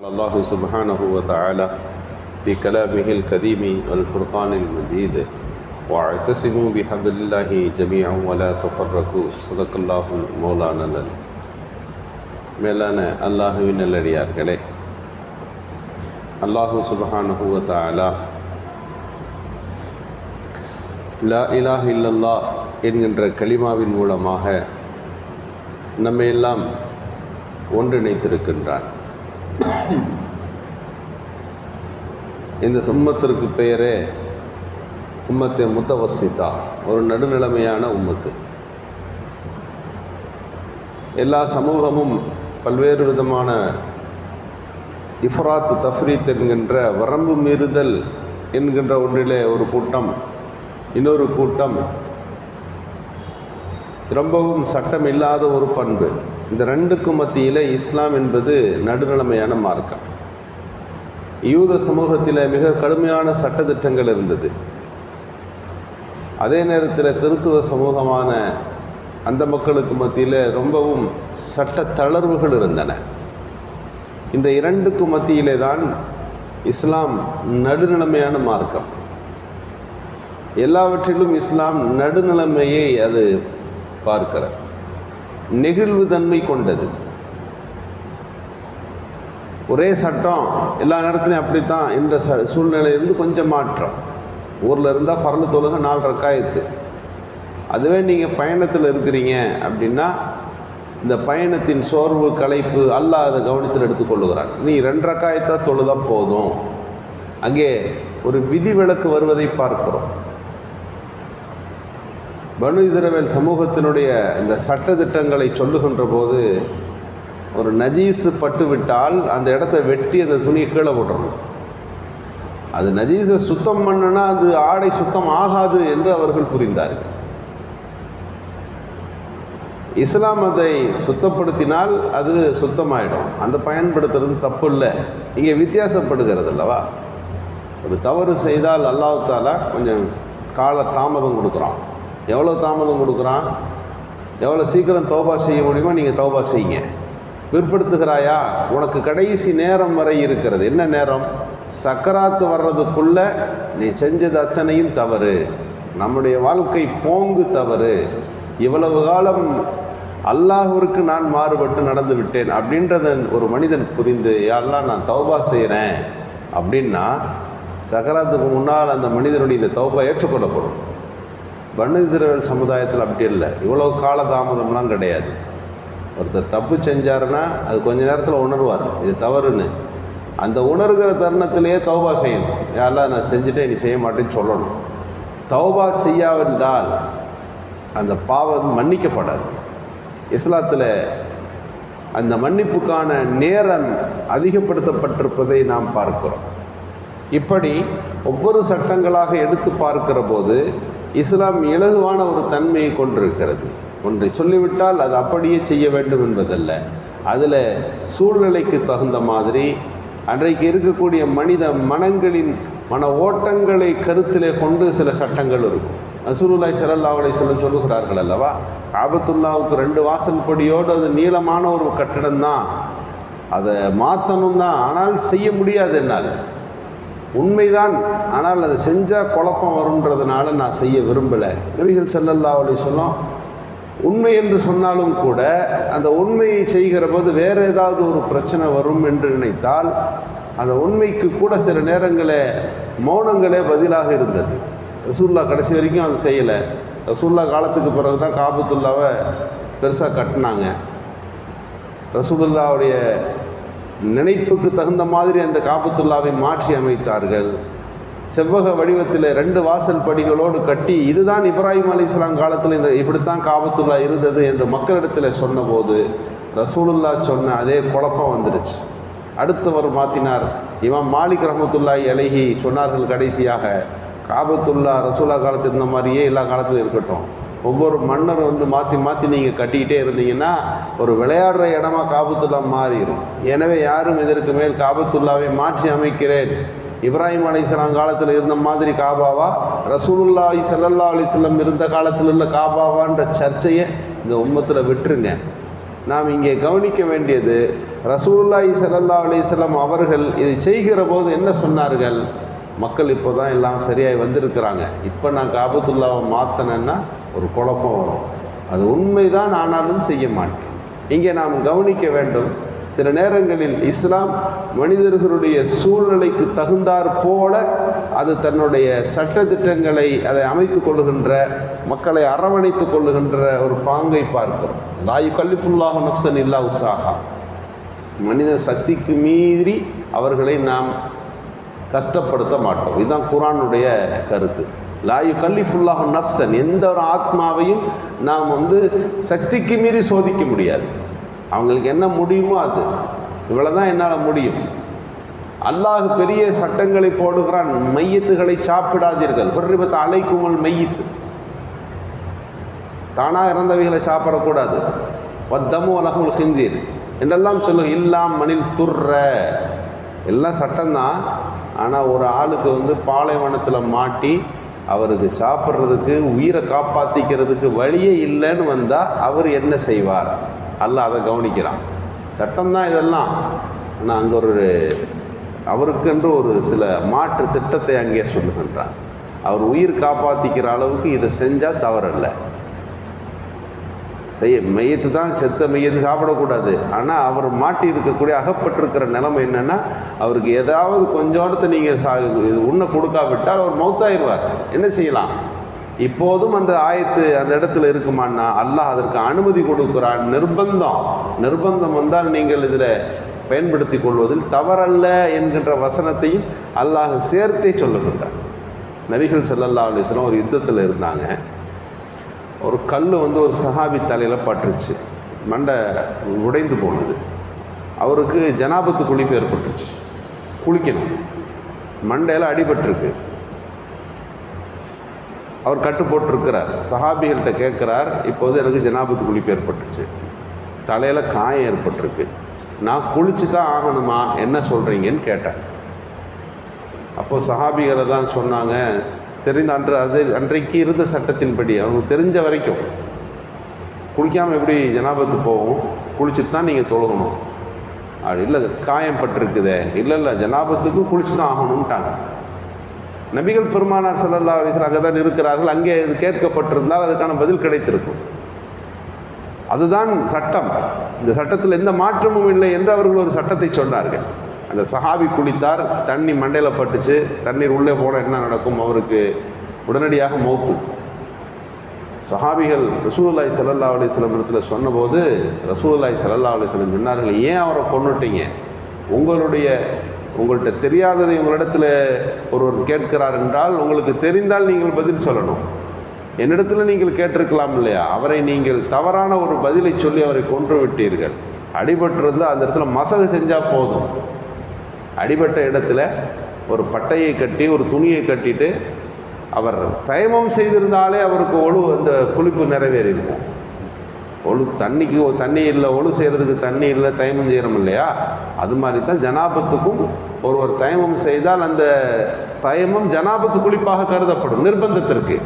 الله سبحانه وتعالى في كلامه الكريم والفرقان المجيد واعتصموا بحبل الله جميعا ولا تفرقوا صدق الله مولانا. மேலான அல்லாஹுவின் நல்லடியார்களே, அல்லாஹு சுப்ஹானஹு வ தஆலா லா இலாஹ இல்லல்லாஹ் என்கின்ற கலிமாவின் மூலமாக நம்மை எல்லாம் ஒன்றிணைத்திருக்கின்றான். இந்த உம்மத்திற்கு பெயரே உம்மத்தே முத்தவசித்தா, ஒரு நடுநிலைமையான உம்மத்து. எல்லா சமூகமும் பல்வேறு விதமான இஃப்ராத் தஃப்ரீத் என்கின்ற வரம்பு மீறுதல் என்கின்ற ஒன்றிலே ஒரு கூட்டம், இன்னொரு கூட்டம் ரொம்பவும் சட்டம் இல்லாத ஒரு பண்பு. இந்த ரெண்டுக்கும் மத்தியில் இஸ்லாம் என்பது நடுநிலைமையான மார்க்கம். யூத சமூகத்தில் மிக கடுமையான சட்டத்திட்டங்கள் இருந்தது. அதே நேரத்தில் கிறித்துவ சமூகமான அந்த மக்களுக்கு மத்தியில் ரொம்பவும் சட்ட தளர்வுகள் இருந்தன. இந்த இரண்டுக்கும் மத்தியிலே தான் இஸ்லாம் நடுநிலைமையான மார்க்கம். எல்லாவற்றிலும் இஸ்லாம் நடுநிலைமையை அது பார்க்கிறது, நெகிழ்வு தன்மை கொண்டது. ஒரே சட்டம் எல்லா நேரத்துலையும் அப்படித்தான் என்ற சூழ்நிலையிலிருந்து கொஞ்சம் மாற்றம். ஊரில் இருந்தால் ஃபர்லு தொழுகை 4 ரக்காயத்து. அதுவே நீங்கள் பயணத்தில் இருக்கிறீங்க அப்படின்னா இந்த பயணத்தின் சோர்வு களைப்பு அல்லாஹ் அதை கவனத்தில் எடுத்துக்கொள்ளுகிறான். நீ 2 ரக்காயத்தாக தொழுதா போதும். அங்கே ஒரு விதி விலக்கு வருவதை பார்க்கிறோம். பனு இஸ்ரவேல் சமூகத்தினுடைய இந்த சட்டத்திட்டங்களை சொல்லுகின்ற போது, ஒரு நஜீஸு பட்டுவிட்டால் அந்த இடத்த வெட்டி அந்த துணியை கீழே போட்டுறணும். அது நஜீஸை சுத்தம் பண்ணுனா அது ஆடை சுத்தம் ஆகாது என்று அவர்கள் புரிந்தார்கள். இஸ்லாம் அதை சுத்தப்படுத்தினால் அது சுத்தமாயிடும், அந்த பயன்படுத்துறது தப்பு இல்லை. இங்கே வித்தியாசப்படுகிறது அல்லவா? ஒரு தவறு செய்தால் அல்லாஹ் தஆலா கொஞ்சம் கால தாமதம் கொடுக்குறான். எவ்வளோ தாமதம் கொடுக்குறான்? எவ்வளோ சீக்கிரம் தௌபா செய்ய முடியுமோ நீங்கள் தௌபா செய்யுங்க. பிற்படுத்துகிறாயா? உனக்கு கடைசி நேரம் வரை இருக்கிறது. என்ன நேரம்? சக்கராத்து வர்றதுக்குள்ள நீ செஞ்சது அத்தனையும் தவறு, நம்முடைய வாழ்க்கை போங்கு தவறு, இவ்வளவு காலம் அல்லாஹ்விற்கு நான் மாறுபட்டு நடந்து விட்டேன் அப்படின்றத ஒரு மனிதன் புரிந்து, யாரெல்லாம் நான் தௌபா செய்கிறேன் அப்படின்னா சக்கராத்துக்கு முன்னால் அந்த மனிதனுடைய இந்த தௌபா ஏற்றுக்கொள்ளப்படும். பனு இஸ்ரவேல் சமுதாயத்தில் அப்படி இல்லை, இவ்வளோ கால தாமதம்லாம் கிடையாது. ஒருத்தர் தப்பு செஞ்சாருன்னா அது கொஞ்ச நேரத்தில் உணர்வார் இது தவறுன்னு. அந்த உணர்கிற தருணத்திலேயே தௌபா செய்யணும். யாரெல்லாம் நான் செஞ்சுட்டேன் நீ செய்ய மாட்டேன்னு சொல்லணும். தௌபா செய்யாவிட்டால் அந்த பாவம் மன்னிக்கப்படாது. இஸ்லாத்தில் அந்த மன்னிப்புக்கான நேரம் அதிகப்படுத்தப்பட்டிருப்பதை நாம் பார்க்கிறோம். இப்படி ஒவ்வொரு சட்டங்களாக எடுத்து பார்க்கிற போது இஸ்லாம் இலகுவான ஒரு தன்மையை கொண்டிருக்கிறது. ஒன்றை சொல்லிவிட்டால் அது அப்படியே செய்ய வேண்டும் என்பதல்ல. அதில் சூழ்நிலைக்கு தகுந்த மாதிரி அன்றைக்கு இருக்கக்கூடிய மனித மனங்களின் மன ஓட்டங்களை கருத்திலே கொண்டு சில சட்டங்கள் இருக்கும். ரசூலுல்லாஹி ஸல்லல்லாஹு அலைஹி வஸல்லம் சொல்லுகிறார்கள் அல்லவா, காபத்துல்லாவுக்கு 2 வாசல் படியோடு அது நீளமான ஒரு கட்டிடம் தான், அதை மாற்றணும் தான், ஆனால் செய்ய முடியாது என்னால். உண்மைதான், ஆனால் அதை செஞ்சால் குழப்பம் வருன்றதுனால நான் செய்ய விரும்பலை. நபிகள் ஸல்லல்லாஹு அலைஹி வஸல்லம் உண்மை என்று சொன்னாலும் கூட அந்த உண்மையை செய்கிற போது வேறு ஏதாவது ஒரு பிரச்சனை வரும் என்று நினைத்தால் அந்த உண்மைக்கு கூட சில நேரங்களே மௌனங்களே பதிலாக இருந்தது. ரசூலுல்லா கடைசி வரைக்கும் அது செய்யலை. ரசூலுல்லா காலத்துக்கு பிறகு தான் காபத்துல்லாவை பெருசாக கட்டினாங்க. ரசூலுல்லாவுடைய நினைப்புக்கு தகுந்த மாதிரி அந்த காபத்துல்லாவை மாற்றி அமைத்தார்கள். செவ்வக வடிவத்தில் 2 வாசல் படிகளோடு கட்டி, இதுதான் இப்ராஹிம் அலைஹிஸ்ஸலாம் காலத்தில் இந்த இப்படித்தான் காபத்துல்லா இருந்தது என்று மக்களிடத்தில் சொன்னபோது ரசூலுல்லா சொன்ன அதே குழப்பம் வந்துடுச்சு. அடுத்தவர் மாற்றினார். இமாம் மாலிக் ரஹ்மத்துல்லாஹி அலைஹி சொன்னார்கள் கடைசியாக, காபத்துல்லா ரசூலுல்லா காலத்தில் இருந்த மாதிரியே எல்லா காலத்திலும் இருக்கட்டும். ஒவ்வொரு மன்னர் மாற்றி மாற்றி நீங்கள் கட்டிக்கிட்டே இருந்தீங்கன்னா ஒரு விளையாடுற இடமா காபத்துல்லா மாறிடும். எனவே யாரும் இதற்கு மேல் காபத்துல்லாவை மாற்றி அமைக்கிறேன், இப்ராஹிம் அலைஹிஸ்ஸலாம் காலத்தில் இருந்த மாதிரி காபாவா, ரசூலுல்லாஹி ஸல்லல்லாஹு அலைஹி வஸல்லம் இருந்த காலத்தில் உள்ள காபாவான்ற சர்ச்சையை இந்த உம்மத்தில் விட்டுருங்க. நாம் இங்கே கவனிக்க வேண்டியது, ரசூலுல்லாஹி ஸல்லல்லாஹு அலைஹி வஸல்லம் அவர்கள் இதை செய்கிற போது என்ன சொன்னார்கள்? மக்கள் இப்போ தான் எல்லாம் சரியாகி வந்திருக்கிறாங்க, இப்போ நான் காபத்துல்லாவை மாற்றினேன்னா ஒரு குழப்பம் வரும், அது உண்மைதான், ஆனாலும் செய்ய மாட்டேன். இங்கே நாம் கவனிக்க வேண்டும், சில நேரங்களில் இஸ்லாம் மனிதர்களுடைய சூழ்நிலைக்கு தகுந்தாற் போல அது தன்னுடைய சட்டத்திட்டங்களை அதை அமைத்து கொள்ளுகின்ற, மக்களை அரவணைத்து கொள்ளுகின்ற ஒரு பாங்கை பார்க்கிறோம். லா யுகல்லிஃபுல்லாஹு நஃப்ஸன் இல்லா உஸாஹா. மனித சக்திக்கு மீறி அவர்களை நாம் கஷ்டப்படுத்த மாட்டோம். இதுதான் குர்ஆனுடைய கருத்து. லா யுகல்லிஃபுல்லாஹு நஃப்ஸன், எந்த ஒரு ஆத்மாவையும் நாம் சக்திக்கு மீறி சோதிக்க முடியாது. அவங்களுக்கு என்ன முடியுமோ அது, இவ்வளோதான் என்னால் முடியும். அல்லாஹ் பெரிய சட்டங்களை போடுகிறான். மையத்துகளை சாப்பிடாதீர்கள், ஹுர்ரிமத் அலைக்குமுல் மையித், தானாக இறந்தவைகளை சாப்பிடக்கூடாது. வத்தமு வலஹுல் ஹிந்தீர் என்றெல்லாம் சொல்லு. இல்லாம் மனில் துர்ற, எல்லாம் சட்டம்தான். ஆனால் ஒரு ஆளுக்கு பாலைவனத்தில் மாட்டி அவருக்கு சாப்பிட்றதுக்கு, உயிரை காப்பாற்றிக்கிறதுக்கு வழியே இல்லைன்னு வந்தால் அவர் என்ன செய்வார்? அல்லாஹ் அதை கவனிக்கிறான். சட்டம்தான் இதெல்லாம். ஆனால் அங்கே அவருக்கென்று ஒரு சில மாற்று திட்டத்தை அங்கே சொல்லுகின்றான். அவர் உயிர் காப்பாற்றிக்கிற அளவுக்கு இதை செஞ்சால் தவறல்ல. மையத்து தான், செத்த மையத்து சாப்பிடக்கூடாது. ஆனால் அவர் மாட்டி இருக்கக்கூடிய, அகப்பட்டிருக்கிற நிலைமை என்னென்னா, அவருக்கு ஏதாவது கொஞ்சோடத்தை நீங்கள் உண்ண கொடுக்காவிட்டால் அவர் மௌத்தாயிடுவார். என்ன செய்யலாம்? இப்போதும் அந்த ஆயத்து அந்த இடத்துல இருக்குமான்னா அல்லாஹ் அதற்கு அனுமதி கொடுக்கிறான். நிர்பந்தம் வந்தால் நீங்கள் இதில் பயன்படுத்தி கொள்வதில் தவறல்ல என்கின்ற வசனத்தையும் அல்லாஹ் சேர்த்தே சொல்லுகின்றார். நபிகள் ஸல்லல்லாஹு அலைஹி வஸல்லம் ஒரு யுத்தத்தில் இருந்தாங்க. ஒரு கல் ஒரு சஹாபி தலையில் பட்டுருச்சு, மண்டை உடைந்து போனது. அவருக்கு ஜனாபத்து குளிப்பு ஏற்பட்டுருச்சு, குளிக்கணும், மண்டையில் அடிபட்டிருக்கு. அவர் கட்டு போட்டிருக்கிறார். சஹாபிகள்கிட்ட கேட்குறார், இப்போது எனக்கு ஜனாபத்து குளிப்பு ஏற்பட்டுருச்சு, தலையில் காயம் ஏற்பட்டிருக்கு, நான் குளிச்சு தான் ஆகணுமா, என்ன சொல்கிறீங்கன்னு கேட்டேன். அப்போது சஹாபிகள் எல்லாம் சொன்னாங்க, அன்றைக்கு இருந்த சட்டத்தின்படி அவங்க தெரிஞ்ச வரைக்கும் குளிக்காமல் எப்படி ஜனாபத்து போகும், குளிச்சுட்டு தான் நீங்கள் தொழுகணும். அப்படி இல்லை, காயம் பட்டிருக்குதே, இல்லை ஜனாபத்துக்கும் குளிச்சு தான் ஆகணும்ட்டாங்க. நபிகள் பெருமானார் ஸல்லல்லாஹு அலைஹி வஸல்லம் அங்கே தான் இருக்கிறார்கள். அங்கே இது கேட்கப்பட்டிருந்தால் அதுக்கான பதில் கிடைத்திருக்கும். அதுதான் சட்டம். இந்த சட்டத்தில் எந்த மாற்றமும் இல்லை என்று அவர்கள் ஒரு சட்டத்தை சொன்னார்கள். அந்த சஹாபி குளித்தார், தண்ணி மண்டையில் பட்டுச்சு, தண்ணீர் உள்ளே போனால் என்ன நடக்கும்? அவருக்கு உடனடியாக மௌத்து. சஹாபிகள் ரசூலுல்லாஹி ஸல்லல்லாஹு அலைஹி வஸல்லம் இடத்துல சொன்னபோது ரசூலுல்லாஹி ஸல்லல்லாஹு அலைஹி வஸல்லம் சொன்னார்கள், ஏன் அவரை கொன்னுட்டீங்க? உங்கள்கிட்ட தெரியாததை உங்களிடத்தில் ஒருவர் கேட்கிறார் என்றால் உங்களுக்கு தெரிந்தால் நீங்கள் பதில் சொல்லணும். என்னிடத்தில் நீங்கள் கேட்டிருக்கலாம் இல்லையா? அவரை நீங்கள் தவறான ஒரு பதிலை சொல்லி அவரை கொன்று விட்டீர்கள். அடிபட்டிருந்தால் அந்த இடத்துல மசகு செஞ்சால் போதும். அடிபட்ட இடத்துல ஒரு பட்டையை கட்டி, ஒரு துணியை கட்டிட்டு அவர் தயமம் செய்திருந்தாலே அவருக்கு அந்த குளிப்பு நிறைவேறியிருக்கும். தண்ணி இல்லை, செய்கிறதுக்கு தண்ணி இல்லை, தயமம் செய்கிறோம் இல்லையா? அது மாதிரி தான் ஜனாபத்துக்கும் ஒருவர் தயமம் செய்தால் அந்த தயமம் ஜனாபத்து குளிப்பாக கருதப்படும். நிர்பந்தத்திற்கு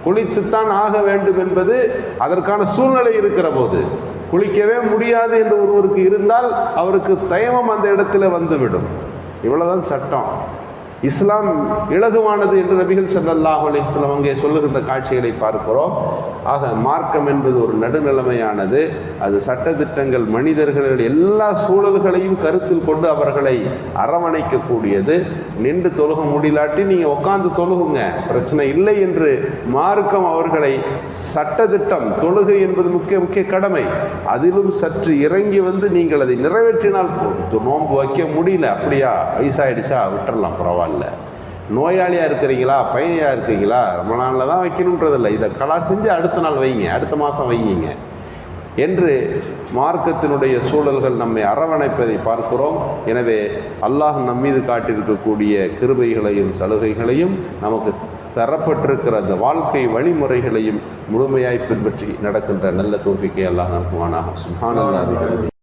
குளித்துத்தான் ஆக வேண்டும் என்பது அதற்கான சூழ்நிலை இருக்கிற போது, குளிக்கவே முடியாது என்று ஒருவருக்கு இருந்தால் அவருக்கு தயமம் அந்த இடத்துல வந்துவிடும். இவ்வளவுதான் சட்டம். இஸ்லாம் இலகுவானது என்று நபிகள் ஸல்லல்லாஹு அலைஹி வஸல்லம் அங்கே சொல்லுகின்ற காட்சிகளை பார்க்கிறோம். ஆக மார்க்கம் என்பது ஒரு நடுநிலைமையானது. அது சட்டத்திட்டங்கள், மனிதர்கள் எல்லா சூழல்களையும் கருத்தில் கொண்டு அவர்களை அரவணைக்கக்கூடியது. நின்று தொழுக முடியலாட்டி நீங்கள் உட்காந்து தொழுகுங்க, பிரச்சனை இல்லை என்று மார்க்கம் அவர்களை, சட்டத்திட்டம் தொழுகை என்பது முக்கிய கடமை, அதிலும் சற்று இறங்கி நீங்கள் அதை நிறைவேற்றினால் நோன்பு வைக்க முடியல, அப்படியா வயசாயிடுச்சா விட்டுறலாம், பரவாயில்ல. நோயாளியாக இருக்கிறீங்களா, பயணியாக இருக்கிறீங்களா, ரமலானில் தான் வைக்கணுன்றதில்லை, இதை கலா செஞ்சு அடுத்த நாள் வைங்க, அடுத்த மாதம் வைங்க என்று மார்க்கத்தினுடைய சூழல்கள் நம்மை அரவணைப்பதை பார்க்கிறோம். எனவே அல்லாஹ் நம்மீது காட்டியிருக்கக்கூடிய கிருபைகளையும் சலுகைகளையும், நமக்கு தரப்பட்டிருக்கிற அந்த வாழ்க்கை வழிமுறைகளையும் முழுமையாய் பின்பற்றி நடக்கின்ற நல்ல தௌஃபீக்கை அல்லாஹ் நல்குவானாக. சுப்ஹானல்லாஹ்.